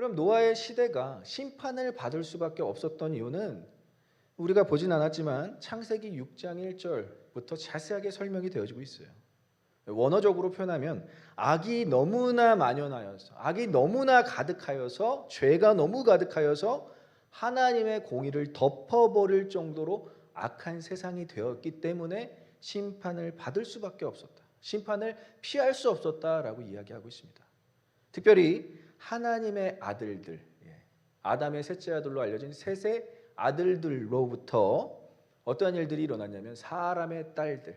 그럼 노아의 시대가 심판을 받을 수밖에 없었던 이유는 우리가 보진 않았지만 창세기 6장 1절부터 자세하게 설명이 되어지고 있어요. 원어적으로 표현하면 악이 너무나 만연하여서, 악이 너무나 가득하여서, 죄가 너무 가득하여서 하나님의 공의를 덮어버릴 정도로 악한 세상이 되었기 때문에 심판을 받을 수밖에 없었다. 심판을 피할 수 없었다라고 이야기하고 있습니다. 특별히 하나님의 아들들, 아담의 셋째 아들로 알려진 셋의 아들들로부터 어떠한 일들이 일어났냐면 사람의 딸들,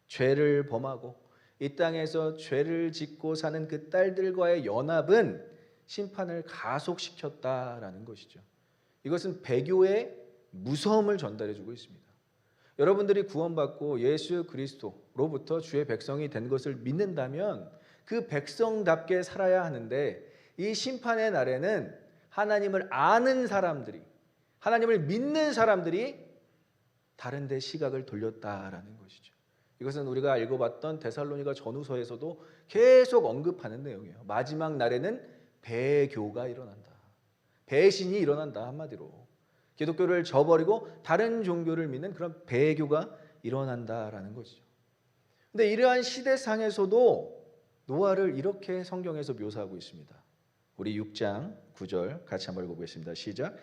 죄를 범하고 이 땅에서 죄를 짓고 사는 그 딸들과의 연합은 심판을 가속시켰다라는 것이죠. 이것은 배교의 무서움을 전달해주고 있습니다. 여러분들이 구원받고 예수 그리스도로부터 주의 백성이 된 것을 믿는다면 그 백성답게 살아야 하는데, 이 심판의 날에는 하나님을 아는 사람들이, 하나님을 믿는 사람들이 다른 데 시각을 돌렸다라는 것이죠. 이것은 우리가 읽어봤던 데살로니가 전후서에서도 계속 언급하는 내용이에요. 마지막 날에는 배교가 일어난다. 배신이 일어난다. 한마디로 기독교를 저버리고 다른 종교를 믿는 그런 배교가 일어난다라는 것이죠. 근데 이러한 시대상에서도 노아를 이렇게 성경에서 묘사하고 있습니다. 우리 6장 9절 같이 한번 읽어보겠습니다. 시작.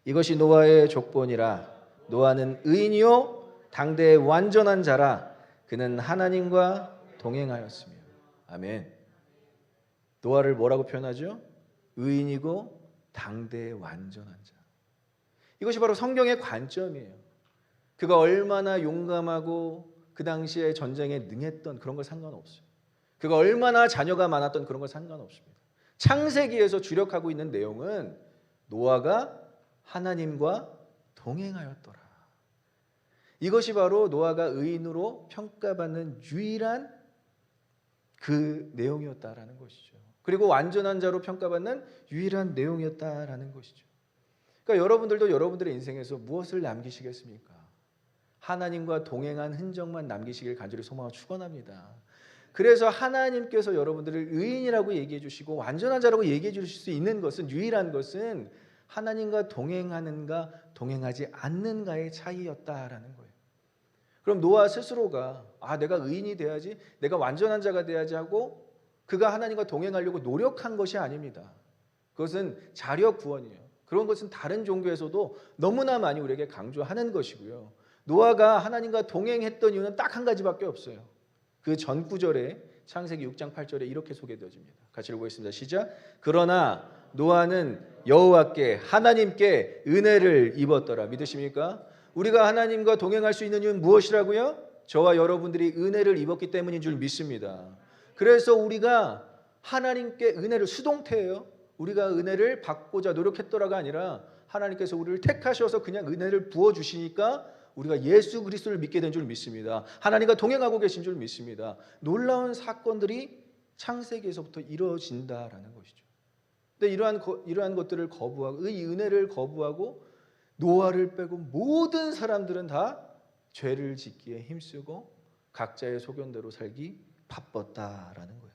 이것이 노아의 족본이라. 노아는 의인이요 당대의 완전한 자라. 그는 하나님과 동행하였으며. 아멘. 노아를 뭐라고 표현하죠? 의인이고 당대의 완전한 자. 이것이 바로 성경의 관점이에요. 그가 얼마나 용감하고 그 당시에 전쟁에 능했던 그런 거 상관없어요. 그가 얼마나 자녀가 많았던 그런 거 상관없습니다. 창세기에서 주력하고 있는 내용은 노아가 하나님과 동행하였더라. 이것이 바로 노아가 의인으로 평가받는 유일한 그 내용이었다라는 것이죠. 그리고 완전한 자로 평가받는 유일한 내용이었다라는 것이죠. 그러니까 여러분들도 여러분들의 인생에서 무엇을 남기시겠습니까? 하나님과 동행한 흔적만 남기시길 간절히 소망하고 축원합니다. 그래서 하나님께서 여러분들을 의인이라고 얘기해 주시고 완전한 자라고 얘기해 주실 수 있는 것은, 유일한 것은 하나님과 동행하는가 동행하지 않는가의 차이였다라는 거예요. 그럼 노아 스스로가 내가 의인이 돼야지, 내가 완전한 자가 돼야지 하고 그가 하나님과 동행하려고 노력한 것이 아닙니다. 그것은 자력 구원이에요. 그런 것은 다른 종교에서도 너무나 많이 우리에게 강조하는 것이고요. 노아가 하나님과 동행했던 이유는 딱 한 가지밖에 없어요. 그 전 구절에 창세기 6장 8절에 이렇게 소개되어집니다. 같이 읽어보겠습니다. 시작. 그러나 노아는 여호와께 하나님께 은혜를 입었더라. 믿으십니까? 우리가 하나님과 동행할 수 있는 이유는 무엇이라고요? 저와 여러분들이 은혜를 입었기 때문인 줄 믿습니다. 그래서 우리가 하나님께 은혜를, 수동태예요. 우리가 은혜를 받고자 노력했더라가 아니라 하나님께서 우리를 택하셔서 그냥 은혜를 부어주시니까 우리가 예수 그리스도를 믿게 된 줄 믿습니다. 하나님과 동행하고 계신 줄 믿습니다. 놀라운 사건들이 창세기에서부터 이루어진다라는 것이죠. 근데 이러한 것들을 거부하고, 이 은혜를 거부하고 노아를 빼고 모든 사람들은 다 죄를 짓기에 힘쓰고 각자의 소견대로 살기 바빴다라는 거예요.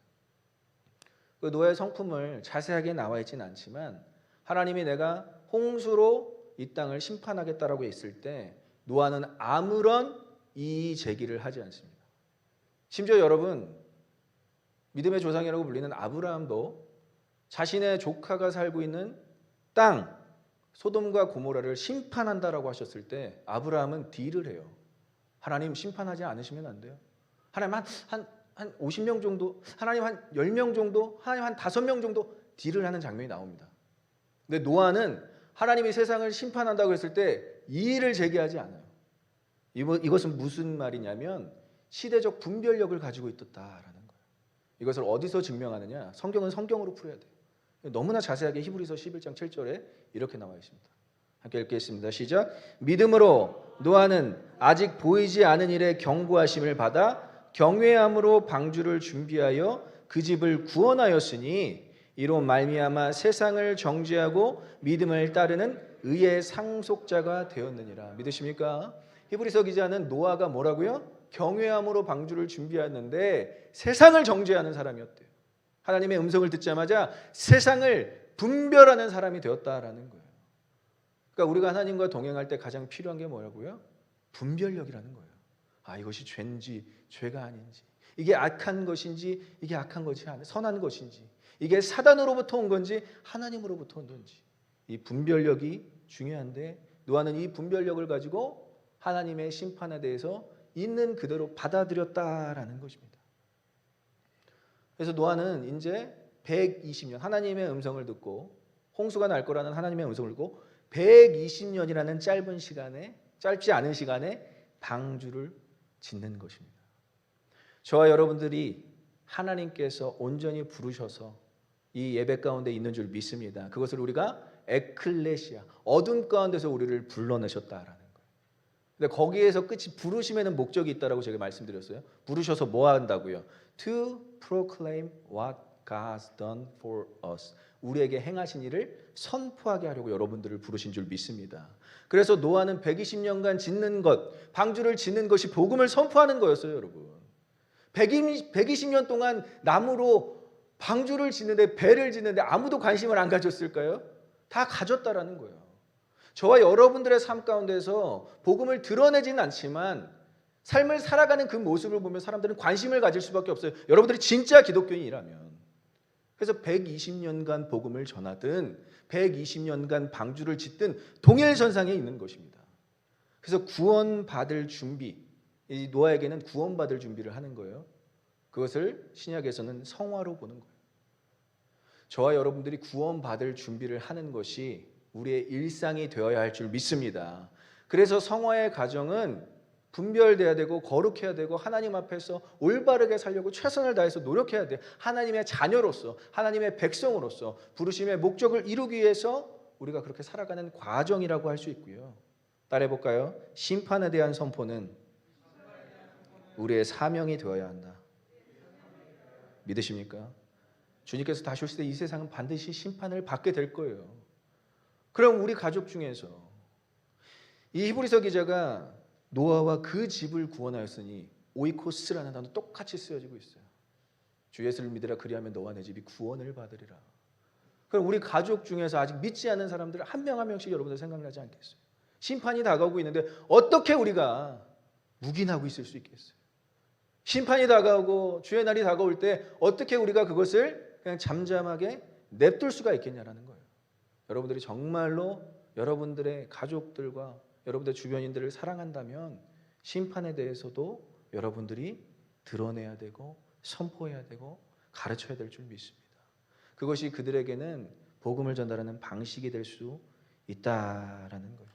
그 노아의 성품을 자세하게 나와 있지는 않지만 하나님이 내가 홍수로 이 땅을 심판하겠다라고 했을 때 노아는 아무런 이의 제기를 하지 않습니다. 심지어 여러분, 믿음의 조상이라고 불리는 아브라함도 자신의 조카가 살고 있는 땅 소돔과 고모라를 심판한다라고 하셨을 때 아브라함은 딜을 해요. 하나님 심판하지 않으시면 안 돼요. 하나님 한 50명 정도, 하나님 한 10명 정도, 하나님 한 5명 정도 딜을 하는 장면이 나옵니다. 근데 노아는 하나님이 세상을 심판한다고 했을 때 이의를 제기하지 않아요. 이것은 무슨 말이냐면 시대적 분별력을 가지고 있었다라는 거예요. 이것을 어디서 증명하느냐? 성경은 성경으로 풀어야 돼요. 너무나 자세하게 히브리서 11장 7절에 이렇게 나와 있습니다. 함께 읽겠습니다. 시작. 믿음으로 노아는 아직 보이지 않은 일에 경고하심을 받아 경외함으로 방주를 준비하여 그 집을 구원하였으니 이로 말미암아 세상을 정죄하고 믿음을 따르는 의의 상속자가 되었느니라. 믿으십니까? 히브리서 기자는 노아가 뭐라고요? 경외함으로 방주를 준비했는데 세상을 정죄하는 사람이었대요. 하나님의 음성을 듣자마자 세상을 분별하는 사람이 되었다라는 거예요. 그러니까 우리가 하나님과 동행할 때 가장 필요한 게 뭐라고요? 분별력이라는 거예요. 아, 이것이 죄인지 죄가 아닌지, 이게 악한 것인지 이게 악한 것이 아니 선한 것인지, 이게 사단으로부터 온 건지 하나님으로부터 온 건지, 이 분별력이 중요한데 노아는 이 분별력을 가지고 하나님의 심판에 대해서 있는 그대로 받아들였다라는 것입니다. 그래서 노아는 이제 120년 하나님의 음성을 듣고 홍수가 날 거라는 하나님의 음성을 듣고 120년이라는 짧지 않은 시간에 방주를 짓는 것입니다. 저와 여러분들이 하나님께서 온전히 부르셔서 이 예배 가운데 있는 줄 믿습니다. 그것을 우리가 에클레시아, 어둠 가운데서 우리를 불러내셨다라는 거예요. 근데 거기에서 끝이 부르심에는 목적이 있다라고 제가 말씀드렸어요. 부르셔서 뭐 한다고요? To proclaim what God's done for us. 우리에게 행하신 일을 선포하게 하려고 여러분들을 부르신 줄 믿습니다. 그래서 노아는 120년간 짓는 것, 방주를 짓는 것이 복음을 선포하는 거였어요, 여러분. 120년 동안 나무로 방주를 짓는데, 배를 짓는데 아무도 관심을 안 가졌을까요? 다 가졌다라는 거예요. 저와 여러분들의 삶 가운데서 복음을 드러내지는 않지만 삶을 살아가는 그 모습을 보면 사람들은 관심을 가질 수밖에 없어요. 여러분들이 진짜 기독교인이라면. 그래서 120년간 복음을 전하든 120년간 방주를 짓든 동일선상에 있는 것입니다. 그래서 구원받을 준비, 이 노아에게는 구원받을 준비를 하는 거예요. 그것을 신약에서는 성화로 보는 거예요. 저와 여러분들이 구원받을 준비를 하는 것이 우리의 일상이 되어야 할 줄 믿습니다. 그래서 성화의 과정은 분별돼야 되고 거룩해야 되고 하나님 앞에서 올바르게 살려고 최선을 다해서 노력해야 돼요. 하나님의 자녀로서, 하나님의 백성으로서 부르심의 목적을 이루기 위해서 우리가 그렇게 살아가는 과정이라고 할 수 있고요. 따라해볼까요? 심판에 대한 선포는 우리의 사명이 되어야 한다. 믿으십니까? 주님께서 다시 오실 때 이 세상은 반드시 심판을 받게 될 거예요. 그럼 우리 가족 중에서 이 히브리서 기자가 노아와 그 집을 구원하였으니 오이코스라는 단어 똑같이 쓰여지고 있어요. 주 예수를 믿으라 그리하면 너와 내 집이 구원을 받으리라. 그럼 우리 가족 중에서 아직 믿지 않는 사람들 한 명 한 명씩 여러분들 생각나지 않겠어요? 심판이 다가오고 있는데 어떻게 우리가 묵인하고 있을 수 있겠어요? 심판이 다가오고 주의 날이 다가올 때 어떻게 우리가 그것을 그냥 잠잠하게 냅둘 수가 있겠냐라는 거예요. 여러분들이 정말로 여러분들의 가족들과 여러분들 주변인들을 사랑한다면 심판에 대해서도 여러분들이 드러내야 되고 선포해야 되고 가르쳐야 될 줄 믿습니다. 그것이 그들에게는 복음을 전달하는 방식이 될 수 있다라는 거예요.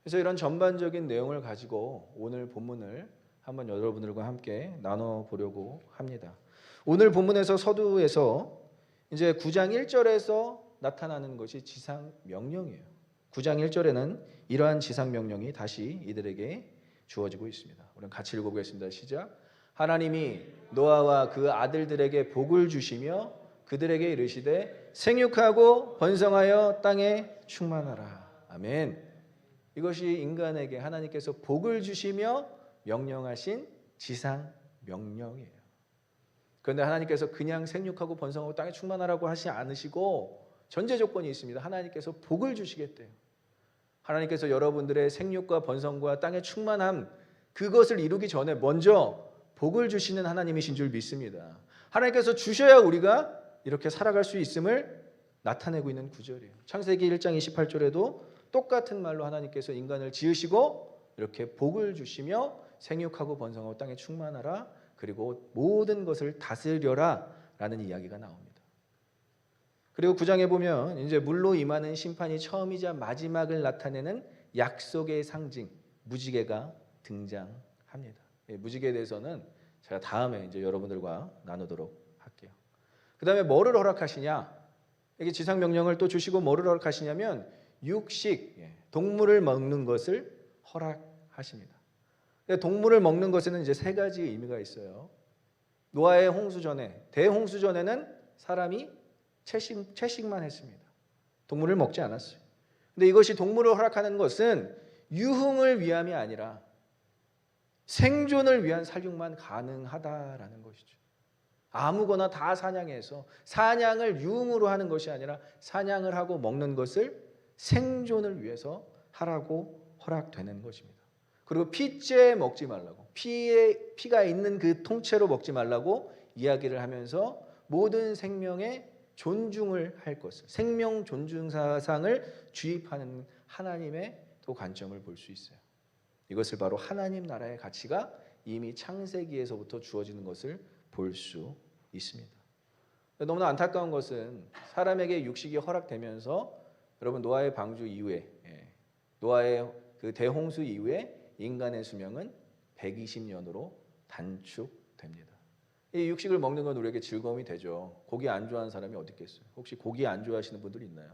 그래서 이런 전반적인 내용을 가지고 오늘 본문을 한번 여러분들과 함께 나눠보려고 합니다. 오늘 본문에서 서두에서 이제 9장 1절에서 나타나는 것이 지상 명령이에요. 9장 1절에는 이러한 지상 명령이 다시 이들에게 주어지고 있습니다. 우리는 같이 읽어보겠습니다. 시작. 하나님이 노아와 그 아들들에게 복을 주시며 그들에게 이르시되 생육하고 번성하여 땅에 충만하라. 아멘. 이것이 인간에게 하나님께서 복을 주시며 명령하신 지상 명령이에요. 그런데 하나님께서 그냥 생육하고 번성하고 땅에 충만하라고 하시지 않으시고 전제 조건이 있습니다. 하나님께서 복을 주시겠대요. 하나님께서 여러분들의 생육과 번성과 땅의 충만함 그것을 이루기 전에 먼저 복을 주시는 하나님이신 줄 믿습니다. 하나님께서 주셔야 우리가 이렇게 살아갈 수 있음을 나타내고 있는 구절이에요. 창세기 1장 28절에도 똑같은 말로 하나님께서 인간을 지으시고 이렇게 복을 주시며 생육하고 번성하고 땅에 충만하라 그리고 모든 것을 다스려라 라는 이야기가 나옵니다. 그리고 9장에 보면 이제 물로 임하는 심판이 처음이자 마지막을 나타내는 약속의 상징 무지개가 등장합니다. 무지개에 대해서는 제가 다음에 이제 여러분들과 나누도록 할게요. 그 다음에 뭐를 허락하시냐? 이게 지상 명령을 또 주시고 뭐를 허락하시냐면 육식, 동물을 먹는 것을 허락하십니다. 동물을 먹는 것에는 이제 세 가지 의미가 있어요. 노아의 홍수 전에, 대홍수 전에는 사람이 채식만 했습니다. 동물을 먹지 않았어요. 근데 이것이 동물을 허락하는 것은 유흥을 위함이 아니라 생존을 위한 살육만 가능하다라는 것이죠. 아무거나 다 사냥해서 사냥을 유흥으로 하는 것이 아니라 사냥을 하고 먹는 것을 생존을 위해서 하라고 허락되는 것입니다. 그리고 피째 먹지 말라고, 피가 있는 그 통째로 먹지 말라고 이야기를 하면서 모든 생명에 존중을 할 것을, 생명 존중 사상을 주입하는 하나님의 또 관점을 볼 수 있어요. 이것을 바로 하나님 나라의 가치가 이미 창세기에서부터 주어지는 것을 볼 수 있습니다. 너무나 안타까운 것은 사람에게 육식이 허락되면서 여러분 노아의 방주 이후에, 노아의 그 대홍수 이후에 인간의 수명은 120년으로 단축됩니다. 이 육식을 먹는 건 우리에게 즐거움이 되죠. 고기 안 좋아하는 사람이 어디 있겠어요? 혹시 고기 안 좋아하시는 분들 있나요?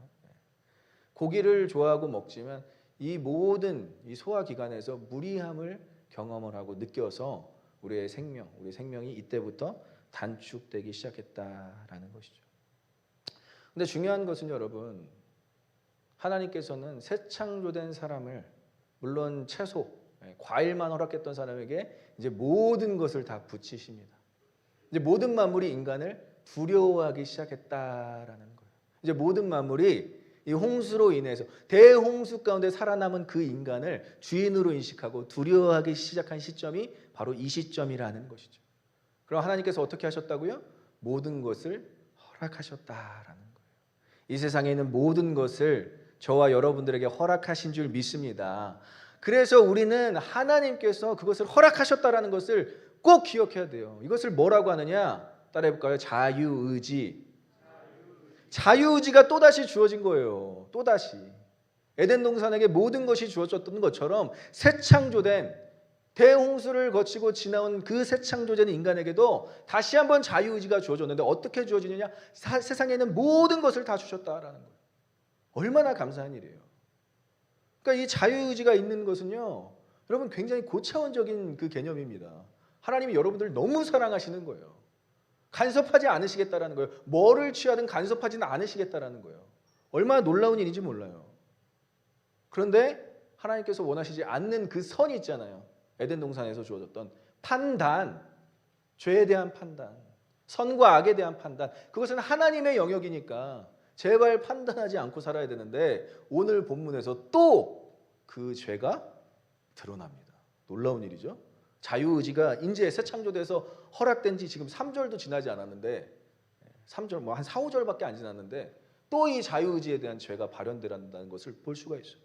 고기를 좋아하고 먹지만 이 모든 이 소화기관에서 무리함을 경험을 하고 느껴서 우리의 생명이 이때부터 단축되기 시작했다라는 것이죠. 근데 중요한 것은 여러분, 하나님께서는 새 창조된 사람을, 물론 채소, 과일만 허락했던 사람에게 이제 모든 것을 다 붙이십니다. 이제 모든 만물이 인간을 두려워하기 시작했다라는 거예요. 이제 모든 만물이 이 홍수로 인해서 대홍수 가운데 살아남은 그 인간을 주인으로 인식하고 두려워하기 시작한 시점이 바로 이 시점이라는 것이죠. 그럼 하나님께서 어떻게 하셨다고요? 모든 것을 허락하셨다라는 거예요. 이 세상에 있는 모든 것을 저와 여러분들에게 허락하신 줄 믿습니다. 그래서 우리는 하나님께서 그것을 허락하셨다라는 것을 꼭 기억해야 돼요. 이것을 뭐라고 하느냐? 따라해볼까요? 자유의지. 자유의지가 또다시 주어진 거예요. 또다시. 에덴 동산에게 모든 것이 주어졌던 것처럼 새 창조된 대홍수를 거치고 지나온 그 새 창조된 인간에게도 다시 한번 자유의지가 주어졌는데 어떻게 주어지느냐? 세상에 있는 모든 것을 다 주셨다라는 거예요. 얼마나 감사한 일이에요. 그러니까 이 자유의지가 있는 것은요, 여러분 굉장히 고차원적인 그 개념입니다. 하나님이 여러분들을 너무 사랑하시는 거예요. 간섭하지 않으시겠다라는 거예요. 뭐를 취하든 간섭하지는 않으시겠다라는 거예요. 얼마나 놀라운 일인지 몰라요. 그런데 하나님께서 원하시지 않는 그 선이 있잖아요. 에덴 동산에서 주어졌던 판단, 죄에 대한 판단, 선과 악에 대한 판단, 그것은 하나님의 영역이니까 제발 판단하지 않고 살아야 되는데 오늘 본문에서 또 그 죄가 드러납니다. 놀라운 일이죠. 자유의지가 이제 새 창조돼서 허락된 지 지금 3절도 지나지 않았는데 3절 한 4, 5절밖에 안 지났는데 또 이 자유의지에 대한 죄가 발현된다는 것을 볼 수가 있어요.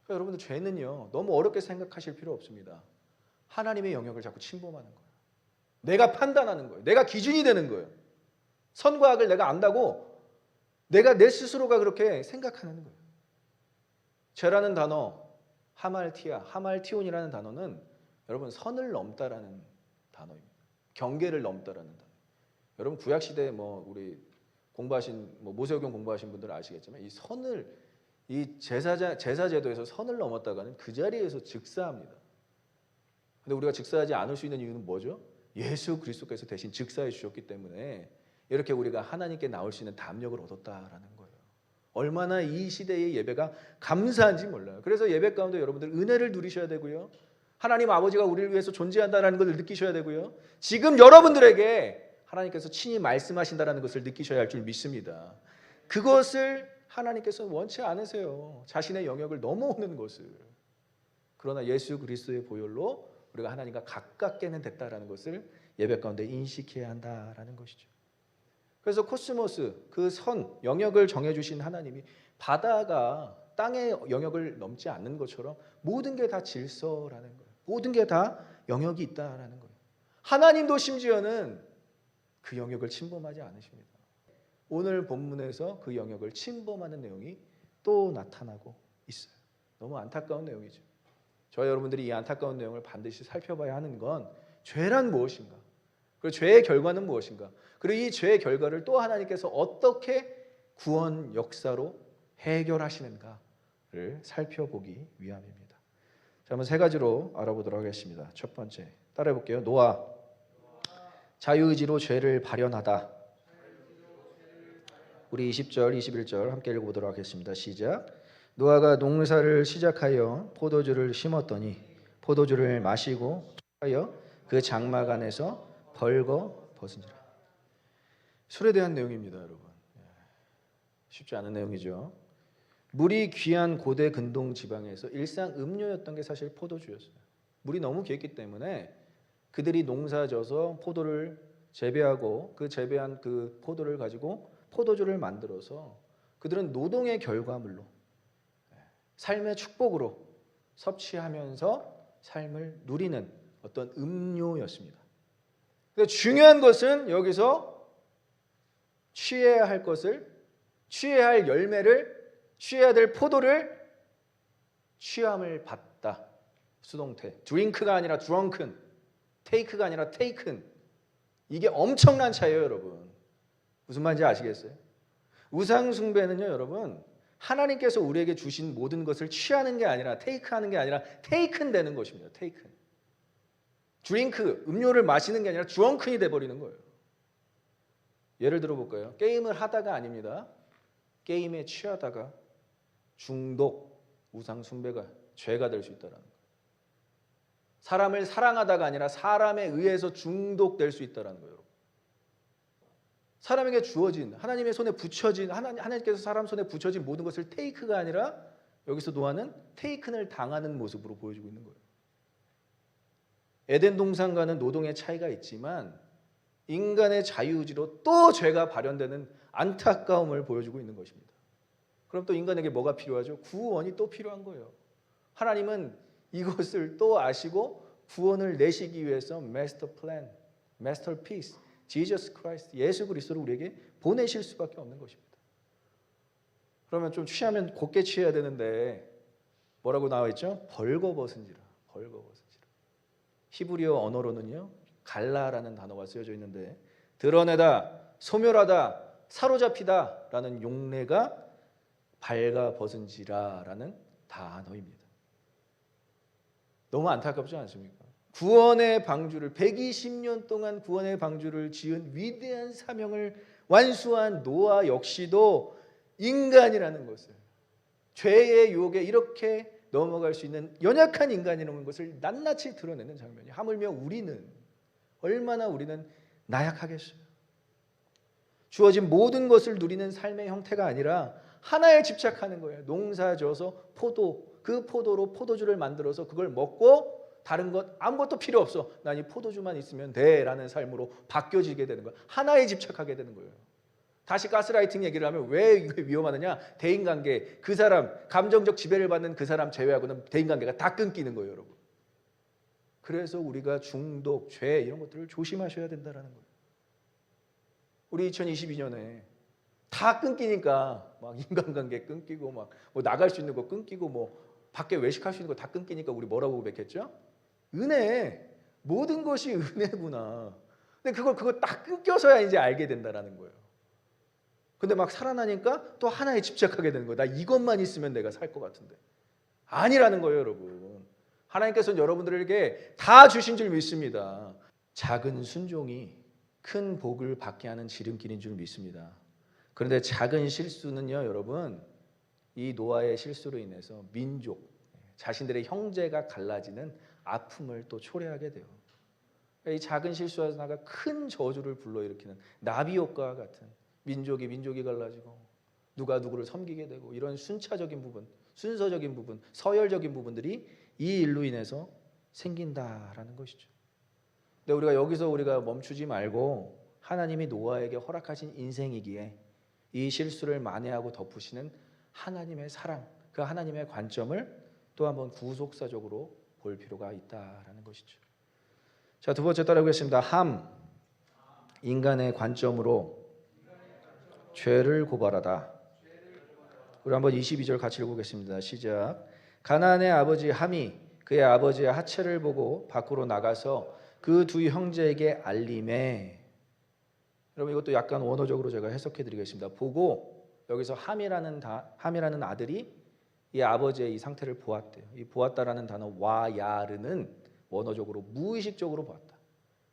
그러니까 여러분들 죄는요 너무 어렵게 생각하실 필요 없습니다. 하나님의 영역을 자꾸 침범하는 거예요. 내가 판단하는 거예요. 내가 기준이 되는 거예요. 선과 악을 내가 안다고 내가 내 스스로가 그렇게 생각하는 거예요. 죄라는 단어, 하말티온이라는 단어는 여러분 선을 넘다라는 단어입니다. 경계를 넘다라는 단어. 여러분 구약 시대에 우리 공부하신 모세오경 공부하신 분들은 아시겠지만 이 선을 이 제사 제도에서 선을 넘었다가는 그 자리에서 즉사합니다. 근데 우리가 즉사하지 않을 수 있는 이유는 뭐죠? 예수 그리스도께서 대신 즉사해 주셨기 때문에 이렇게 우리가 하나님께 나올 수 있는 담력을 얻었다라는 거예요. 얼마나 이 시대의 예배가 감사한지 몰라요. 그래서 예배 가운데 여러분들 은혜를 누리셔야 되고요. 하나님 아버지가 우리를 위해서 존재한다는 것을 느끼셔야 되고요. 지금 여러분들에게 하나님께서 친히 말씀하신다는 것을 느끼셔야 할 줄 믿습니다. 그것을 하나님께서 원치 않으세요. 자신의 영역을 넘어오는 것을. 그러나 예수 그리스도의 보혈로 우리가 하나님과 가깝게는 됐다라는 것을 예배 가운데 인식해야 한다라는 것이죠. 그래서 코스모스, 그 선, 영역을 정해주신 하나님이 바다가 땅의 영역을 넘지 않는 것처럼 모든 게 다 질서라는 거예요. 모든 게 다 영역이 있다라는 거예요. 하나님도 심지어는 그 영역을 침범하지 않으십니다. 오늘 본문에서 그 영역을 침범하는 내용이 또 나타나고 있어요. 너무 안타까운 내용이죠. 저와 여러분들이 이 안타까운 내용을 반드시 살펴봐야 하는 건 죄란 무엇인가? 그리고 죄의 결과는 무엇인가? 그리고 이 죄의 결과를 또 하나님께서 어떻게 구원 역사로 해결하시는가를 살펴보기 위함입니다. 자, 한번 세 가지로 알아보도록 하겠습니다. 첫 번째, 따라해 볼게요. 노아, 자유의지로 죄를 발현하다. 우리 20절, 21절 함께 읽어보도록 하겠습니다. 시작. 노아가 농사를 시작하여 포도주를 심었더니 포도주를 마시고 하여 그 장막 안에서 벌거 벗은지라. 술에 대한 내용입니다, 여러분. 쉽지 않은 내용이죠. 물이 귀한 고대 근동 지방에서 일상 음료였던 게 사실 포도주였어요. 물이 너무 귀했기 때문에 그들이 농사져서 포도를 재배하고 그 재배한 그 포도를 가지고 포도주를 만들어서 그들은 노동의 결과물로 삶의 축복으로 섭취하면서 삶을 누리는 어떤 음료였습니다. 그러니까 중요한 것은 여기서 취해야 할 것을, 취해야 할 열매를, 취해야 될 포도를 취함을 받다. 수동태. 드링크가 아니라 drunken, take가 아니라 taken. 이게 엄청난 차이예요, 여러분. 무슨 말인지 아시겠어요? 우상 숭배는요, 여러분, 하나님께서 우리에게 주신 모든 것을 취하는 게 아니라 take하는 게 아니라 taken 되는 것입니다. taken. 드링크, 음료를 마시는 게 아니라 drunken이 돼버리는 거예요. 예를 들어볼까요? 게임을 하다가 아닙니다. 게임에 취하다가 중독, 우상 숭배가 죄가 될 수 있다는 거예요. 사람을 사랑하다가 아니라 사람에 의해서 중독될 수 있다는 거예요. 사람에게 주어진, 하나님의 손에 붙여진, 하나님께서 사람 손에 붙여진 모든 것을 테이크가 아니라 여기서 노아는 테이큰을 당하는 모습으로 보여주고 있는 거예요. 에덴 동산과는 노동의 차이가 있지만 인간의 자유의지로 또 죄가 발현되는 안타까움을 보여주고 있는 것입니다. 그럼 또 인간에게 뭐가 필요하죠? 구원이 또 필요한 거예요. 하나님은 이것을 또 아시고 구원을 내시기 위해서 마스터 플랜, 마스터 피스, 지저스 크라이스트, 예수 그리스도를 우리에게 보내실 수밖에 없는 것입니다. 그러면 좀 취하면 곱게 취해야 되는데 뭐라고 나와 있죠? 벌거벗은지라. 벌거벗은지라. 히브리어 언어로는요, 갈라라는 단어가 쓰여져 있는데 드러내다, 소멸하다, 사로잡히다라는 용례가 발가벗은지라라는 단어입니다. 너무 안타깝지 않습니까? 구원의 방주를 120년 동안 구원의 방주를 지은 위대한 사명을 완수한 노아 역시도 인간이라는 것을, 죄의 유혹에 이렇게 넘어갈 수 있는 연약한 인간이라는 것을 낱낱이 드러내는 장면이, 하물며 우리는 얼마나 우리는 나약하겠어요. 주어진 모든 것을 누리는 삶의 형태가 아니라 하나에 집착하는 거예요. 농사져서 그 포도로 포도주를 만들어서 그걸 먹고 다른 것 아무것도 필요 없어. 난 이 포도주만 있으면 돼라는 삶으로 바뀌어지게 되는 거예요. 하나에 집착하게 되는 거예요. 다시 가스라이팅 얘기를 하면 왜 이게 위험하느냐? 대인관계, 그 사람, 감정적 지배를 받는 그 사람 제외하고는 대인관계가 다 끊기는 거예요, 여러분. 그래서 우리가 중독, 죄 이런 것들을 조심하셔야 된다는 거예요. 우리 2022년에 다 끊기니까 막 인간관계 끊기고 막 뭐 나갈 수 있는 거 끊기고 뭐 밖에 외식할 수 있는 거 다 끊기니까 우리 뭐라고 고백했죠? 은혜. 모든 것이 은혜구나. 근데 그거 딱 끊겨서야 이제 알게 된다라는 거예요. 근데 막 살아나니까 또 하나에 집착하게 되는 거예요. 나 이것만 있으면 내가 살 것 같은데. 아니라는 거예요, 여러분. 하나님께서는 여러분들에게 다 주신 줄 믿습니다. 작은 순종이 큰 복을 받게 하는 지름길인 줄 믿습니다. 그런데 작은 실수는요, 여러분, 이 노아의 실수로 인해서 민족, 자신들의 형제가 갈라지는 아픔을 또 초래하게 돼요. 이 작은 실수 하나가 큰 저주를 불러일으키는 나비 효과와 같은, 민족이 갈라지고 누가 누구를 섬기게 되고 이런 순차적인 부분, 순서적인 부분, 서열적인 부분들이 이 일로 인해서 생긴다라는 것이죠. 근데 우리가 여기서 멈추지 말고 하나님이 노아에게 허락하신 인생이기에 이 실수를 만회하고 덮으시는 하나님의 사랑, 그 하나님의 관점을 또 한번 구속사적으로 볼 필요가 있다라는 것이죠. 자, 두 번째 따라오겠습니다. 함, 인간의 관점으로 죄를 고발하다. 우리 한번 22절 같이 읽어보겠습니다. 시작. 가나안의 아버지 함이 그의 아버지의 하체를 보고 밖으로 나가서 그 두 형제에게 알림해. 여러분 이것도 약간 원어적으로 제가 해석해 드리겠습니다. 보고 여기서 함이라는 아들이 이 아버지의 이 상태를 보았대요. 이 보았다라는 단어 와야르는 원어적으로 무의식적으로 보았다.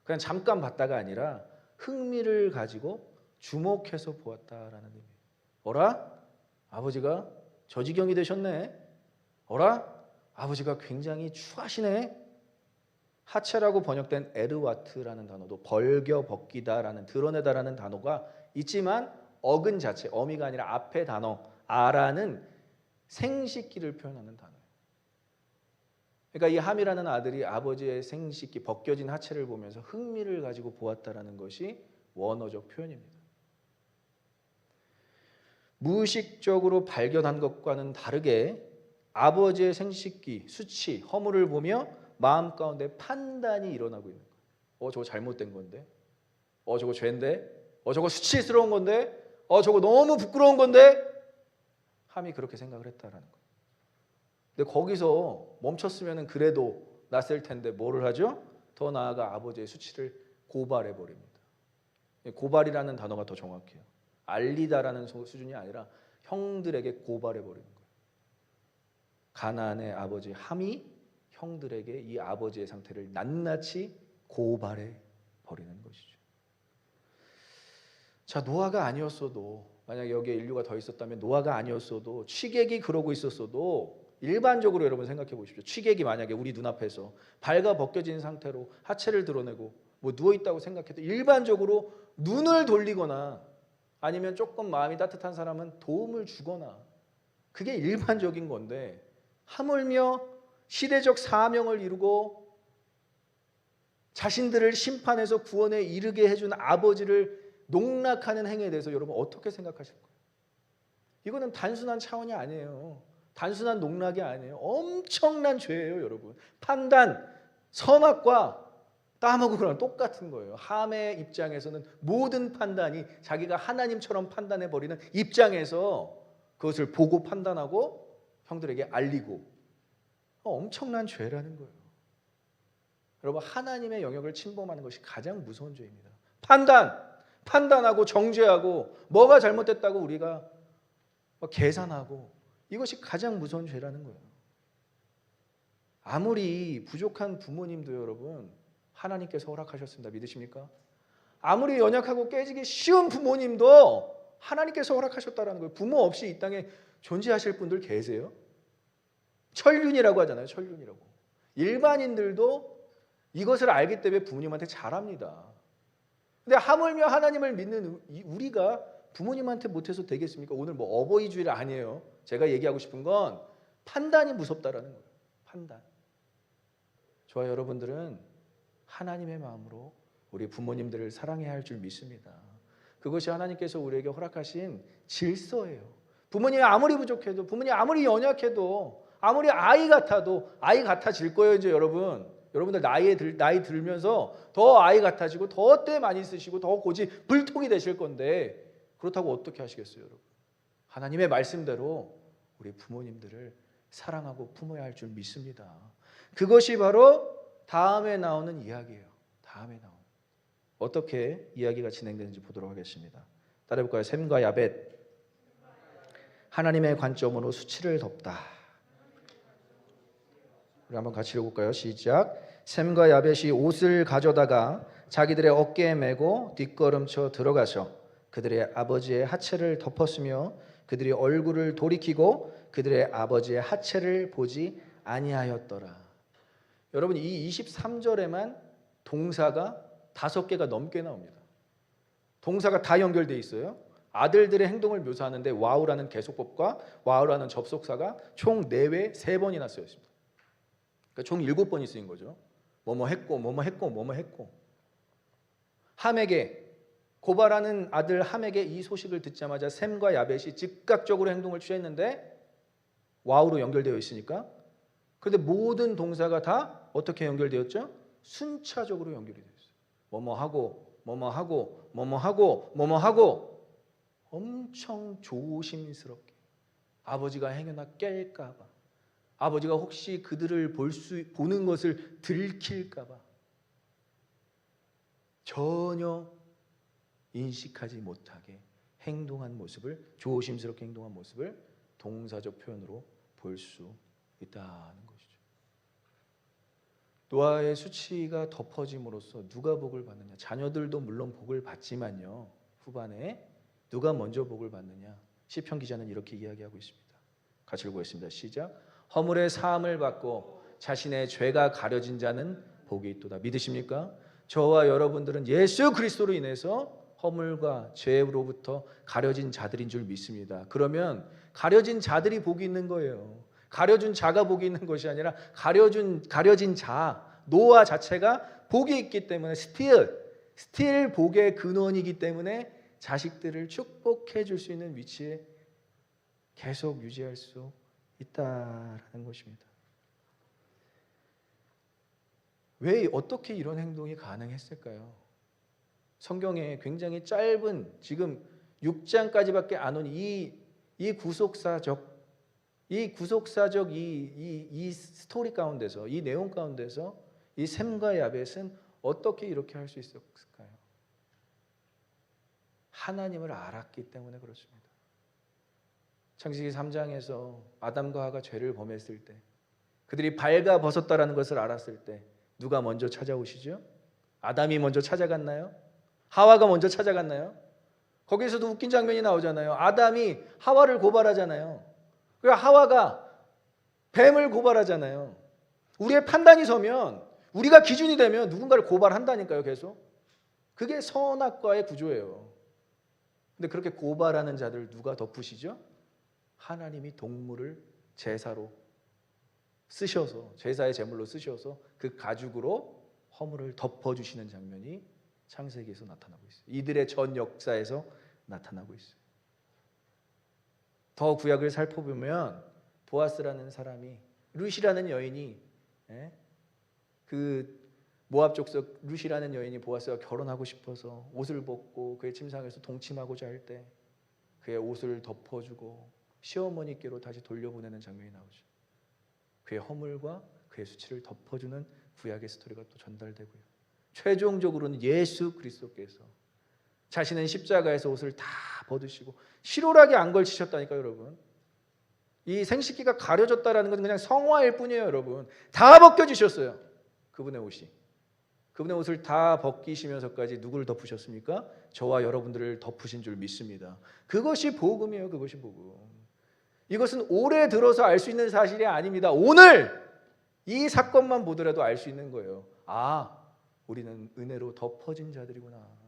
그냥 잠깐 봤다가 아니라 흥미를 가지고 주목해서 보았다라는 의미예요. 어라? 아버지가 저 지경이 되셨네. 어라? 아버지가 굉장히 추하시네. 하체라고 번역된 에르와트라는 단어도 벌겨 벗기다라는 드러내다라는 단어가 있지만 어근 자체 어미가 아니라 앞에 단어 아라는 생식기를 표현하는 단어예요. 그러니까 이 함이라는 아들이 아버지의 생식기 벗겨진 하체를 보면서 흥미를 가지고 보았다라는 것이 원어적 표현입니다. 무의식적으로 발견한 것과는 다르게 아버지의 생식기, 수치, 허물을 보며 마음 가운데 판단이 일어나고 있는 거예요. 저거 잘못된 건데, 저거 죄인데, 저거 수치스러운 건데, 저거 너무 부끄러운 건데, 함이 그렇게 생각을 했다라는 거예요. 근데 거기서 멈췄으면 그래도 낫을 텐데 뭐를 하죠? 더 나아가 아버지의 수치를 고발해 버립니다. 고발이라는 단어가 더 정확해요. 알리다라는 수준이 아니라 형들에게 고발해 버리는 거예요. 가나안의 아버지 함이 형들에게 이 아버지의 상태를 낱낱이 고발해 버리는 것이죠. 자, 노아가 아니었어도, 만약에 여기에 인류가 더 있었다면 노아가 아니었어도, 취객이 그러고 있었어도 일반적으로 여러분 생각해 보십시오. 취객이 만약에 우리 눈앞에서 발가 벗겨진 상태로 하체를 드러내고 뭐 누워 있다고 생각해도 일반적으로 눈을 돌리거나 아니면 조금 마음이 따뜻한 사람은 도움을 주거나, 그게 일반적인 건데, 하물며 시대적 사명을 이루고 자신들을 심판해서 구원에 이르게 해준 아버지를 농락하는 행위에 대해서 여러분 어떻게 생각하실 거예요? 이거는 단순한 차원이 아니에요. 단순한 농락이 아니에요. 엄청난 죄예요, 여러분. 판단, 선악과 땀하고 그랑 똑같은 거예요. 함의 입장에서는 모든 판단이 자기가 하나님처럼 판단해버리는 입장에서 그것을 보고 판단하고 형들에게 알리고, 엄청난 죄라는 거예요. 여러분, 하나님의 영역을 침범하는 것이 가장 무서운 죄입니다. 판단하고 정죄하고 뭐가 잘못됐다고 우리가 계산하고, 이것이 가장 무서운 죄라는 거예요. 아무리 부족한 부모님도 여러분 하나님께서 허락하셨습니다. 믿으십니까? 아무리 연약하고 깨지기 쉬운 부모님도 하나님께서 허락하셨다는 거예요. 부모 없이 이 땅에 존재하실 분들 계세요? 천륜이라고 하잖아요. 천륜이라고. 일반인들도 이것을 알기 때문에 부모님한테 잘합니다. 근데 하물며 하나님을 믿는 우리가 부모님한테 못해서 되겠습니까? 오늘 뭐 어버이 주일 아니에요. 제가 얘기하고 싶은 건 판단이 무섭다라는 거예요. 판단. 저와 여러분들은 하나님의 마음으로 우리 부모님들을 사랑해야 할 줄 믿습니다. 그것이 하나님께서 우리에게 허락하신 질서예요. 부모님이 아무리 부족해도, 부모님이 아무리 연약해도, 아무리 아이 같아도 아이 같아질 거예요. 이제 여러분들 나이 들면서 더 아이 같아지고 더 때 많이 쓰시고 더 고집 불통이 되실 건데, 그렇다고 어떻게 하시겠어요, 여러분? 하나님의 말씀대로 우리 부모님들을 사랑하고 품어야 할 줄 믿습니다. 그것이 바로 다음에 나오는 이야기예요. 다음에 나오는. 어떻게 이야기가 진행되는지 보도록 하겠습니다. 따라해볼까요? 셈과 야벳. 하나님의 관점으로 수치를 덮다. 우리 한번 같이 읽어볼까요? 시작. 셈과 야벳이 옷을 가져다가 자기들의 어깨에 메고 뒷걸음쳐 들어가서 그들의 아버지의 하체를 덮었으며 그들이 얼굴을 돌이키고 그들의 아버지의 하체를 보지 아니하였더라. 여러분, 이 23절에만 동사가 5개가 넘게 나옵니다. 동사가 다 연결되어 있어요. 아들들의 행동을 묘사하는데 와우라는 계속법과 와우라는 접속사가 총 4회 3번이나 쓰여 있습니다. 그러니까 총 7번이 쓰인 거죠. 뭐뭐 했고 뭐뭐 했고 뭐뭐 했고. 함에게, 고발하는 아들 함에게 이 소식을 듣자마자 셈과 야벳이 즉각적으로 행동을 취했는데 와우로 연결되어 있으니까. 그런데 모든 동사가 다 어떻게 연결되었죠? 순차적으로 연결이 되어 있어요. 뭐뭐하고 뭐뭐하고 뭐뭐하고 뭐뭐하고. 엄청 조심스럽게 아버지가 행여나 깰까 봐, 아버지가 혹시 그들을 보는 것을 들킬까 봐 전혀 인식하지 못하게 행동한 모습을, 조심스럽게 행동한 모습을 동사적 표현으로 볼 수 있다는 것이죠. 노아의 수치가 덮어짐으로써 누가 복을 받느냐? 자녀들도 물론 복을 받지만요, 후반에 누가 먼저 복을 받느냐? 시편 기자는 이렇게 이야기하고 있습니다. 같이 읽겠습니다. 시작. 허물의 사함을 받고 자신의 죄가 가려진 자는 복이 있도다. 믿으십니까? 저와 여러분들은 예수 그리스도로 인해서 허물과 죄로부터 가려진 자들인 줄 믿습니다. 그러면 가려진 자들이 복이 있는 거예요. 가려준 자가 복이 있는 것이 아니라 가려진 자, 노아 자체가 복이 있기 때문에 스틸 복의 근원이기 때문에 자식들을 축복해 줄 수 있는 위치에 계속 유지할 수 있다라는 것입니다. 왜 어떻게 이런 행동이 가능했을까요? 성경에 굉장히 짧은 지금 6장까지밖에 안 온 이 구속사적 이 스토리 가운데서 이 내용 가운데서 이 셈과 야벳은 어떻게 이렇게 할 수 있었을까요? 하나님을 알았기 때문에 그렇습니다. 창세기 3장에서 아담과 하가 죄를 범했을 때 그들이 발가 벗었다라는 것을 알았을 때 누가 먼저 찾아오시죠? 아담이 먼저 찾아갔나요? 하와가 먼저 찾아갔나요? 거기에서도 웃긴 장면이 나오잖아요. 아담이 하와를 고발하잖아요. 그리고 하와가 뱀을 고발하잖아요. 우리의 판단이 서면 우리가 기준이 되면 누군가를 고발한다니까요. 계속. 그게 선악과의 구조예요. 근데 그렇게 고발하는 자들 누가 덮으시죠? 하나님이 동물을 제사로 쓰셔서 제사의 제물로 쓰셔서 그 가죽으로 허물을 덮어주시는 장면이 창세기에서 나타나고 있어요. 이들의 전 역사에서 나타나고 있어요. 더 구약을 살펴보면 보아스라는 사람이 룻이라는 여인이 그 모압 족속 룻이라는 여인이 보아스와 결혼하고 싶어서 옷을 벗고 그의 침상에서 동침하고자 할 때 그의 옷을 덮어주고 시어머니께로 다시 돌려보내는 장면이 나오죠. 그의 허물과 그의 수치를 덮어주는 구약의 스토리가 또 전달되고요. 최종적으로는 예수 그리스도께서 자신은 십자가에서 옷을 다 벗으시고 실오라기 안 걸치셨다니까요, 여러분. 이 생식기가 가려졌다라는 것은 그냥 성화일 뿐이에요, 여러분. 다 벗겨지셨어요. 그분의 옷이. 그분의 옷을 다 벗기시면서까지 누구를 덮으셨습니까? 저와 여러분들을 덮으신 줄 믿습니다. 그것이 복음이에요, 그것이 복음. 이것은 오래 들어서 알 수 있는 사실이 아닙니다. 오늘 이 사건만 보더라도 알 수 있는 거예요. 아, 우리는 은혜로 덮어진 자들이구나.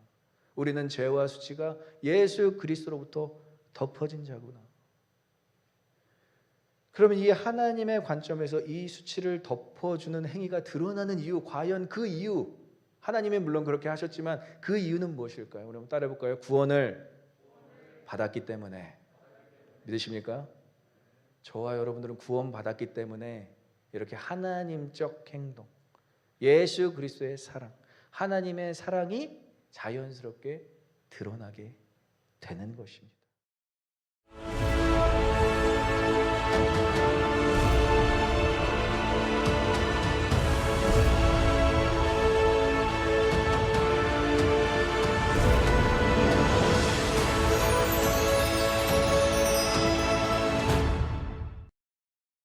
우리는 죄와 수치가 예수 그리스도로부터 덮어진 자구나. 그러면 이 하나님의 관점에서 이 수치를 덮어주는 행위가 드러나는 이유, 과연 그 이유, 하나님이 물론 그렇게 하셨지만 그 이유는 무엇일까요? 우리 한번 따라해볼까요? 구원을 받았기 때문에. 믿으십니까? 저와 여러분들은 구원받았기 때문에 이렇게 하나님적 행동, 예수 그리스도의 사랑, 하나님의 사랑이 자연스럽게 드러나게 되는 것입니다.